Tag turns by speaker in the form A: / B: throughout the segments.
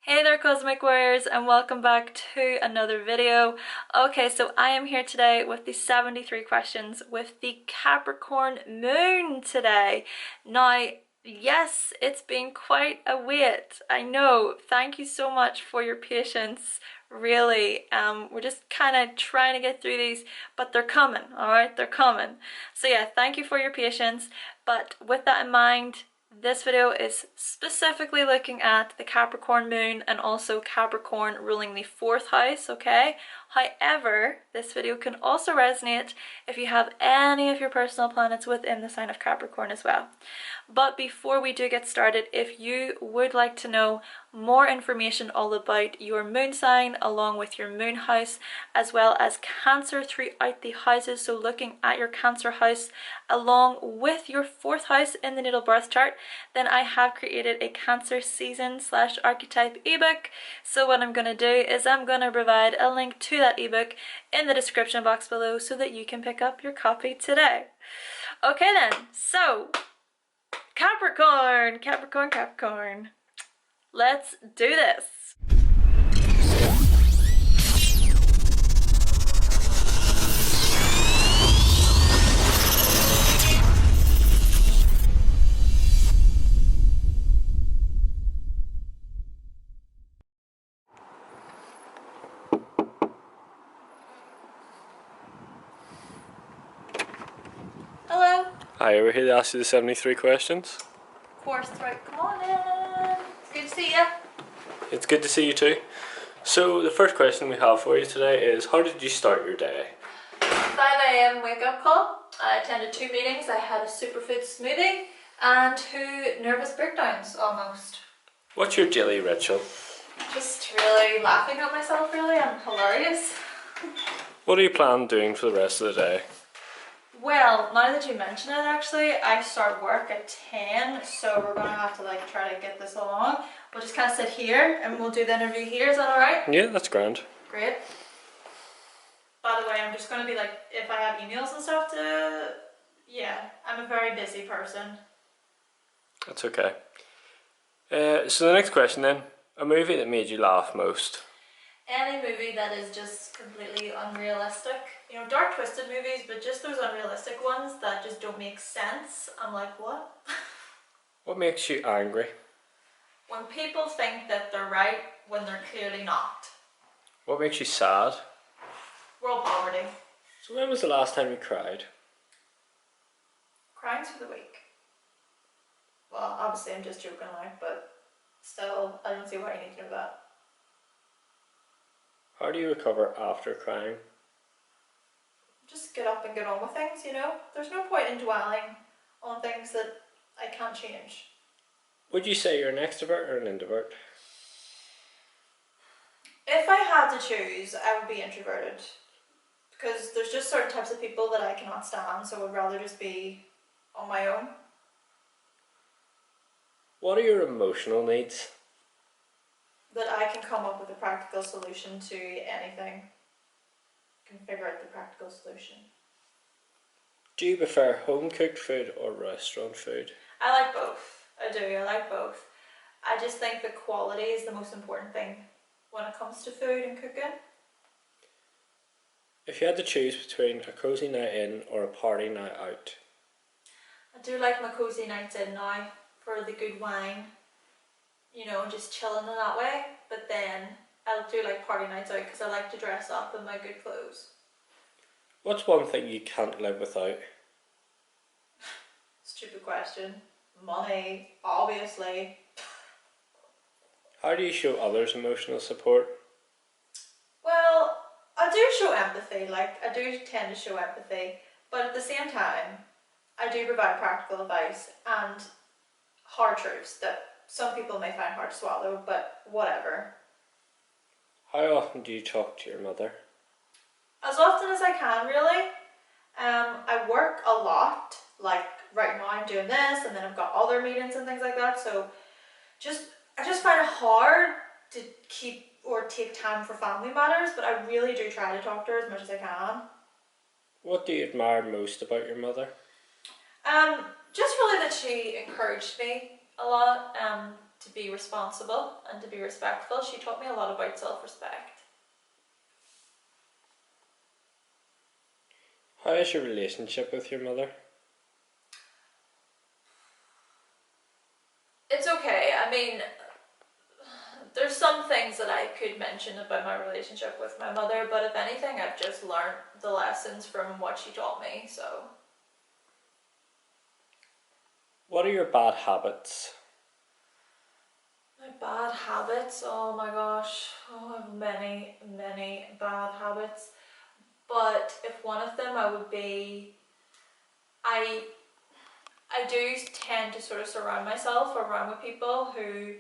A: Hey there Cosmic Warriors and welcome back to another video. Okay, so I am here today with the 73 questions with the Capricorn moon today. Now, yes, it's been quite a wait. I know. Thank you so much for your patience. Really, we're just kind of trying to get through these, but they're coming, all right? They're coming. So yeah, thank you for your patience. But with that in mind, this video is specifically looking at the Capricorn moon and also Capricorn ruling the 4th house, okay? However, this video can also resonate if you have any of your personal planets within the sign of Capricorn as well. But before we do get started, if you would like to know more information all about your moon sign along with your moon house as well as Cancer throughout the houses, so looking at your Cancer house along with your 4th house in the natal birth chart, then I have created a Cancer season / archetype ebook. So what I'm going to do is I'm going to provide a link to that ebook in the description box below so that you can pick up your copy today. Okay then, so Capricorn, Capricorn, Capricorn. Let's do this. Hello.
B: Hi, we're here to ask you the 73 questions.
A: Of course, right. Come on in. It's good to see you.
B: It's good to see you too. So the first question we have for you today is, how did you start your day?
A: 5 a.m. wake up call. I attended 2 meetings. I had a superfood smoothie and 2 nervous breakdowns almost.
B: What's your daily ritual?
A: Just really laughing at myself, really. I'm hilarious.
B: What do you plan doing for the rest of the day?
A: Well, now that you mention it, actually, I start work at 10, so we're going to have to try to get this along. We'll just kind of sit here and we'll do the interview here. Is that alright?
B: Yeah, that's grand.
A: Great. By the way, I'm just going to be if I have emails and stuff to... Yeah, I'm a very busy person.
B: That's okay. So the next question then, a movie that made you laugh most?
A: Any movie that is just completely unrealistic. You know, dark twisted movies, but just those unrealistic ones that just don't make sense. I'm like, what?
B: What makes you angry?
A: When people think that they're right when they're clearly not.
B: What makes you sad?
A: World poverty.
B: So when was the last time you cried?
A: Crying's for the weak. Well, obviously I'm just joking now, but still, I don't see why you need to know that.
B: How do you recover after crying?
A: Just get up and get on with things, you know? There's no point in dwelling on things that I can't change.
B: Would you say you're an extrovert or an introvert?
A: If I had to choose, I would be introverted. Because there's just certain types of people that I cannot stand, so I'd rather just be on my own.
B: What are your emotional needs?
A: That I can come up with a practical solution to anything. Can figure out the practical solution.
B: Do you prefer home cooked food or restaurant food?
A: I like both. I do, I like both. I just think the quality is the most important thing when it comes to food and cooking.
B: If you had to choose between a cozy night in or a party night out?
A: I do like my cozy nights in now for the good wine. You know, just chilling in that way. But then I'll do party nights out because I like to dress up in my good clothes.
B: What's one thing you can't live without?
A: Stupid question. Money, obviously.
B: How do you show others emotional support?
A: Well, I do show empathy. I do tend to show empathy. But at the same time, I do provide practical advice and hard truths that some people may find hard to swallow, but whatever.
B: How often do you talk to your mother?
A: As often as I can, really. I work a lot. Right now I'm doing this, and then I've got other meetings and things like that. So I just find it hard to keep or take time for family matters, but I really do try to talk to her as much as I can.
B: What do you admire most about your mother?
A: Just really that she encouraged me a lot to be responsible and to be respectful. She taught me a lot about self-respect.
B: How is your relationship with your mother?
A: It's okay. I mean, there's some things that I could mention about my relationship with my mother, but if anything, I've just learned the lessons from what she taught me, so.
B: What are your bad habits?
A: My bad habits, oh my gosh, I have many, many bad habits. But if one of them I would be, I do tend to sort of surround myself around with people who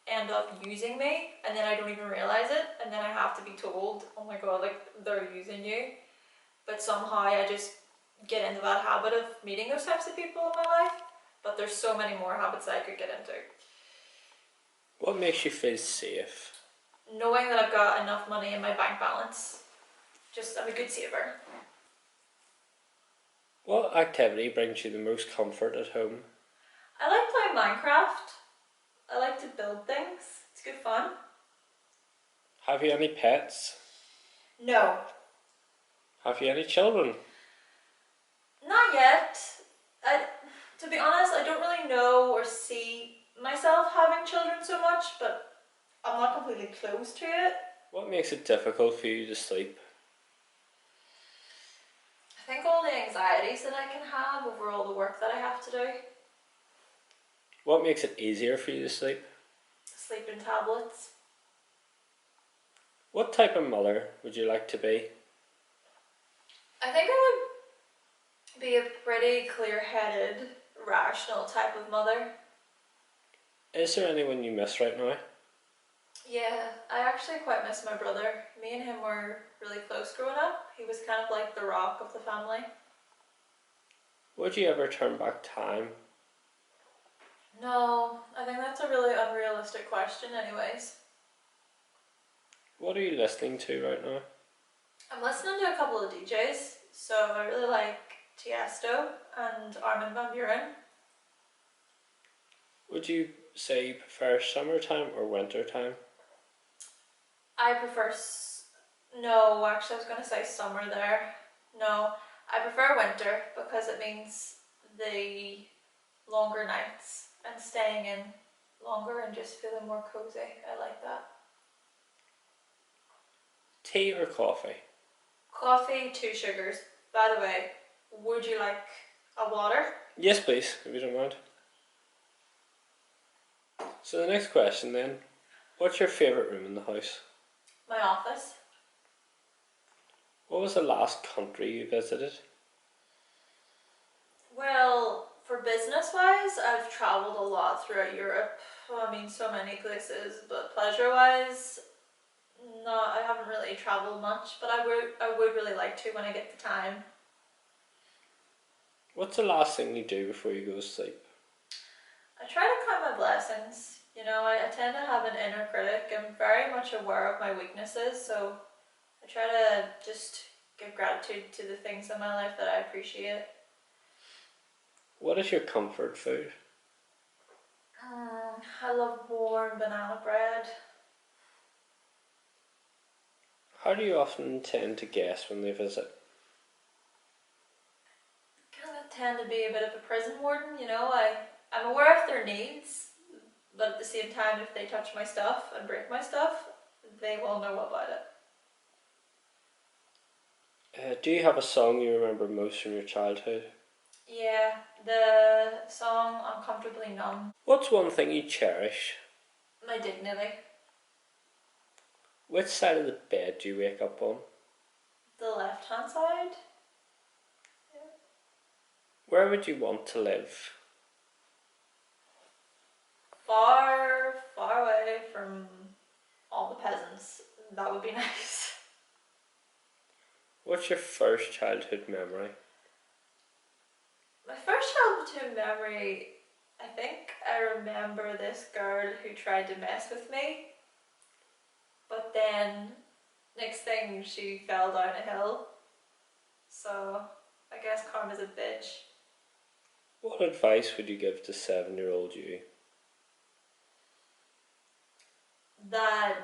A: end up using me, and then I don't even realize it, and then I have to be told, oh my god, like, they're using you. But somehow I just get into that habit of meeting those types of people in my life. But there's so many more habits that I could get into.
B: What makes you feel safe?
A: Knowing that I've got enough money in my bank balance. Just, I'm a good saver.
B: What activity brings you the most comfort at home?
A: I like playing Minecraft. I like to build things. It's good fun.
B: Have you any pets?
A: No.
B: Have you any children?
A: Not yet. To be honest, I don't really know or see myself having children so much, but I'm not completely close to it.
B: What makes it difficult for you to sleep?
A: I think all the anxieties that I can have over all the work that I have to do.
B: What makes it easier for you to sleep?
A: Sleeping tablets.
B: What type of mother would you like to be?
A: I think I would be a pretty clear-headed, rational type of mother.
B: Is there anyone you miss right now?
A: Yeah, I actually quite miss my brother. Me and him were really close growing up. He was kind of like the rock of the family.
B: Would you ever turn back time?
A: No, I think that's a really unrealistic question anyways.
B: What are you listening to right now?
A: I'm listening to a couple of DJs, so I really like Tiesto and Armin van Buuren.
B: Would you say you prefer summertime or wintertime?
A: I prefer, no, actually I was going to say summer there. No, I prefer winter because it means the longer nights and staying in longer and just feeling more cozy. I like that.
B: Tea or coffee?
A: Coffee, 2 sugars. By the way, would you like a water?
B: Yes please, if you don't mind. So the next question then, what's your favourite room in the house?
A: My office.
B: What was the last country you visited?
A: Well, for business wise, I've travelled a lot throughout Europe. I mean, so many places, but pleasure wise, no, I haven't really travelled much, but I would really like to when I get the time.
B: What's the last thing you do before you go to sleep?
A: I try to count my blessings. You know, I tend to have an inner critic. I'm very much aware of my weaknesses, so I try to just give gratitude to the things in my life that I appreciate.
B: What is your comfort food?
A: I love warm banana bread.
B: How do you often tend to guess when they visit?
A: Kind of tend to be a bit of a prison warden, you know. I'm aware of their needs, but at the same time, if they touch my stuff and break my stuff, they will know about it.
B: Do you have a song you remember most from your childhood?
A: Yeah, the song Uncomfortably Numb.
B: What's one thing you cherish?
A: My dignity.
B: Which side of the bed do you wake up on?
A: The left hand side. Yeah.
B: Where would you want to live?
A: Far, far away from all the peasants. That would be nice.
B: What's your first childhood memory?
A: My first childhood memory, I think I remember this girl who tried to mess with me, but then next thing she fell down a hill, so I guess karma's a bitch.
B: What advice would you give to 7-year-old you?
A: that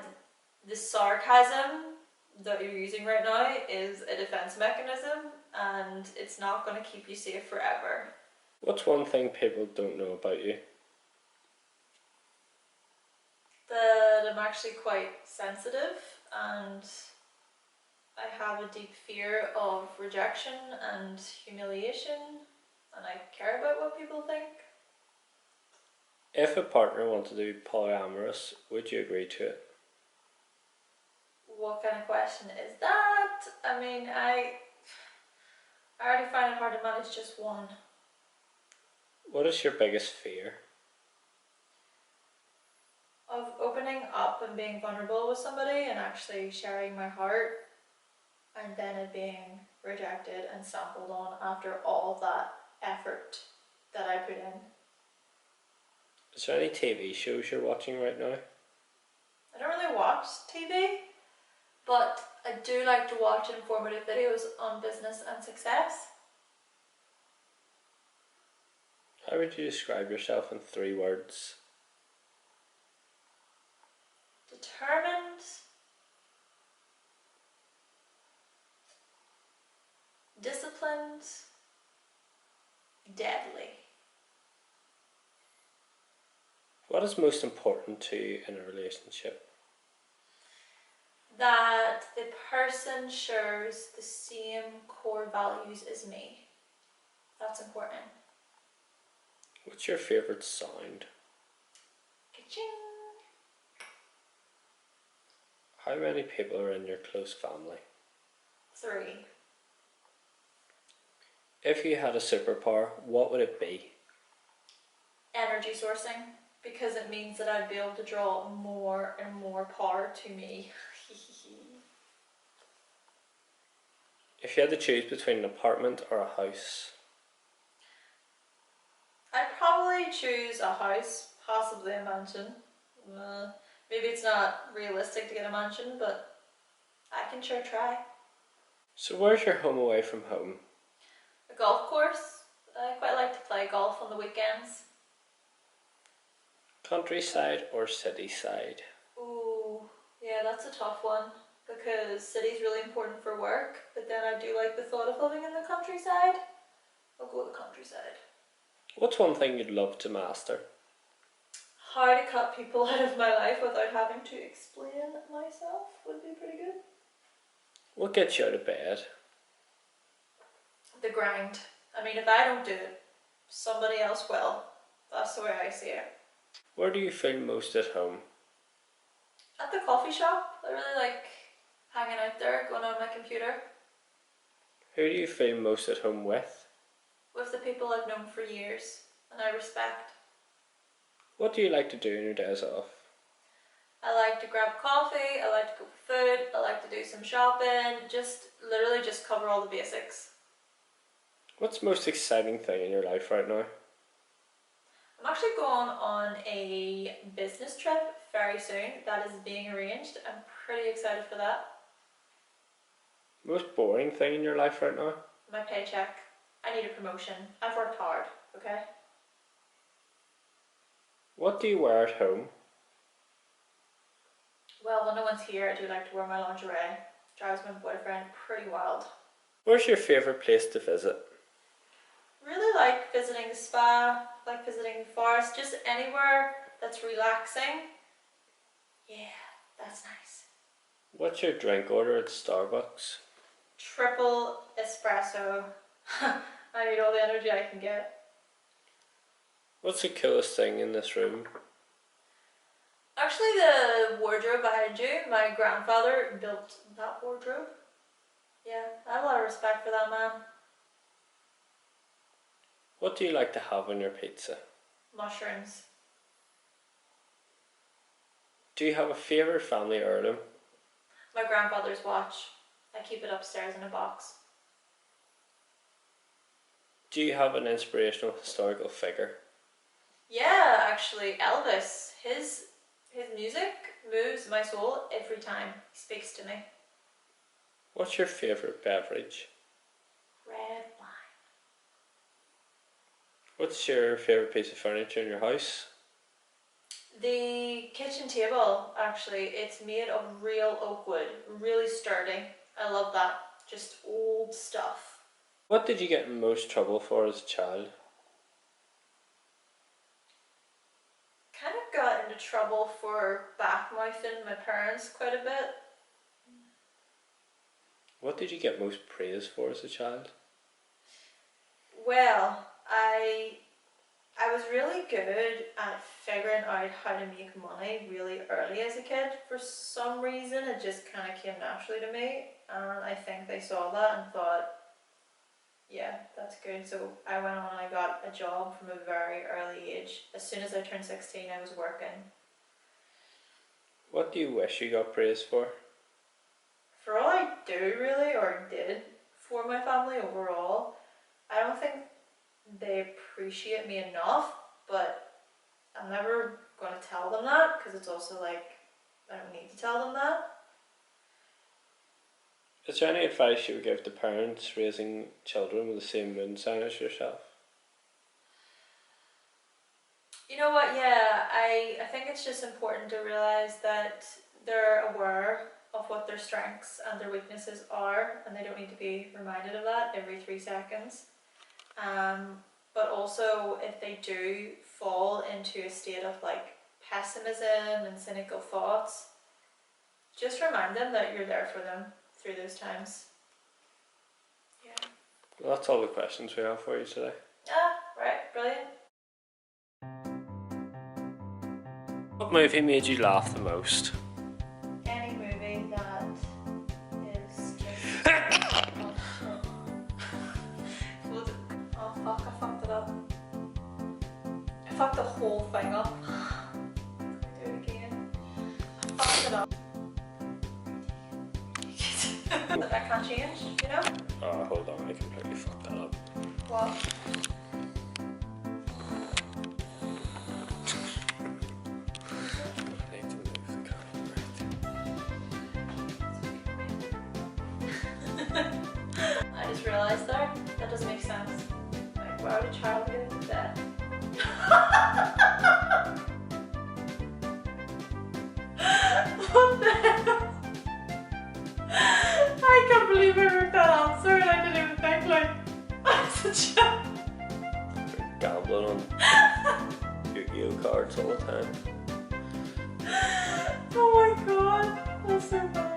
A: the sarcasm that you're using right now is a defense mechanism and it's not going to keep you safe forever.
B: What's one thing people don't know about you?
A: That I'm actually quite sensitive and I have a deep fear of rejection and humiliation, and I care about what people think.
B: If a partner wanted to be polyamorous, would you agree to it?
A: What kind of question is that? I mean, I already find it hard to manage just one.
B: What is your biggest fear?
A: Of opening up and being vulnerable with somebody and actually sharing my heart, and then it being rejected and sampled on after all of that effort that I put in.
B: Is there any TV shows you're watching right now?
A: I don't really watch TV, but I do like to watch informative videos on business and success.
B: How would you describe yourself in 3 words?
A: Determined, disciplined, deadly.
B: What is most important to you in a relationship?
A: That the person shares the same core values as me. That's important.
B: What's your favourite sound?
A: Ka-ching!
B: How many people are in your close family?
A: 3.
B: If you had a superpower, what would it be?
A: Energy sourcing, because it means that I'd be able to draw more and more power to me.
B: If you had to choose between an apartment or a house?
A: I'd probably choose a house, possibly a mansion. Maybe it's not realistic to get a mansion, but I can sure try.
B: So where's your home away from home?
A: A golf course. I quite like to play golf on the weekends.
B: Countryside or city side?
A: Ooh, yeah, that's a tough one because city's really important for work, but then I do like the thought of living in the countryside. I'll go with the countryside.
B: What's one thing you'd love to master?
A: How to cut people out of my life without having to explain myself would be pretty good.
B: What gets you out of bed?
A: The grind. I mean, if I don't do it, somebody else will. That's the way I see it.
B: Where do you feel most at home?
A: At the coffee shop, I really like hanging out there, going on my computer.
B: Who do you feel most at home with?
A: With the people I've known for years and I respect.
B: What do you like to do on your days off?
A: I like to grab coffee, I like to cook food, I like to do some shopping, literally just cover all the basics.
B: What's the most exciting thing in your life right now?
A: I'm actually going on a business trip very soon that is being arranged. I'm pretty excited for that.
B: Most boring thing in your life right now?
A: My paycheck. I need a promotion. I've worked hard, okay?
B: What do you wear at home?
A: Well, when no one's here, I do like to wear my lingerie. Drives my boyfriend pretty wild.
B: Where's your favourite place to visit?
A: Really like visiting the spa, like visiting the forest, just anywhere that's relaxing. Yeah, that's nice.
B: What's your drink order at Starbucks?
A: Triple espresso. I need all the energy I can get.
B: What's the coolest thing in this room?
A: Actually, the wardrobe behind you, my grandfather built that wardrobe. Yeah, I have a lot of respect for that man.
B: What do you like to have on your pizza?
A: Mushrooms.
B: Do you have a favourite family heirloom?
A: My grandfather's watch. I keep it upstairs in a box.
B: Do you have an inspirational historical figure?
A: Yeah, actually, Elvis. His music moves my soul every time he speaks to me.
B: What's your favourite beverage?
A: Red wine.
B: What's your favourite piece of furniture in your house?
A: The kitchen table, actually, it's made of real oak wood, really sturdy. I love that. Just old stuff.
B: What did you get in most trouble for as a child?
A: Kind of got into trouble for backmouthing my parents quite a bit.
B: What did you get most praise for as a child?
A: Well, I was really good at figuring out how to make money really early as a kid. For some reason, it just kind of came naturally to me, and I think they saw that and thought, yeah, that's good. So I went on and I got a job from a very early age. As soon as I turned 16, I was working.
B: What do you wish you got praise for?
A: For all I do, really, or did for my family overall, I don't think they appreciate me enough, but I'm never going to tell them that, because it's also like, I don't need to tell them that.
B: Is there any advice you would give to parents raising children with the same moon sign as yourself?
A: You know what, yeah, I think it's just important to realise that they're aware of what their strengths and their weaknesses are, and they don't need to be reminded of that every 3 seconds. But also, if they do fall into a state of like pessimism and cynical thoughts, just remind them that you're there for them through those times. Yeah.
B: Well, that's all the questions we have for you today.
A: Ah, right, brilliant.
B: What movie made you laugh the most?
A: Any movie that is just... Oh fuck, I fucked it up. I fucked the whole thing up. Do it again. I fucked it up. That I can't change, you know?
B: Oh, hold on, I completely fucked that up.
A: What?
B: I need to move the camera.
A: I just realised there, that doesn't make sense. Like, why would a child get into that? What the hell? I can't believe I wrote that answer and I didn't even think, like, that's a joke.
B: Gambling on Yu-Gi-Oh cards all the time.
A: Oh my god, that's so bad.